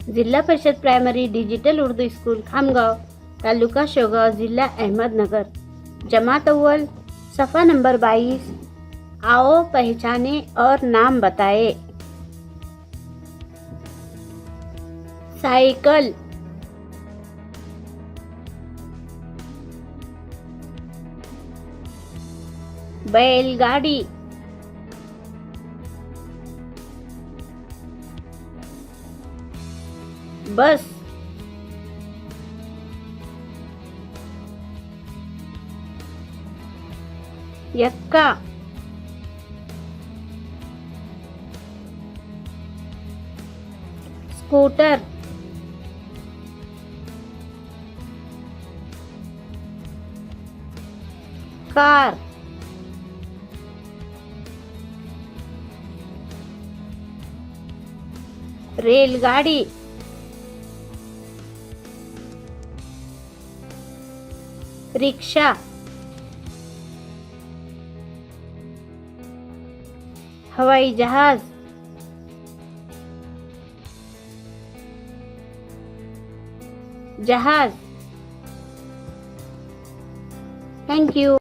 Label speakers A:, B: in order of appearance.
A: जिल्हा Parishad primary digital Urdu school Khamgaon, taluka Shevgaon, जिला अहमदनगर। जमात अव्वल, सफ़ा नंबर 22। आओ पहचाने और नाम बताए। साइकिल, बैलगाड़ी, बस, यक्का, स्कूटर, कार, रेलगाड़ी, रिक्शा, हवाई जहाज, जहाज। Thank you.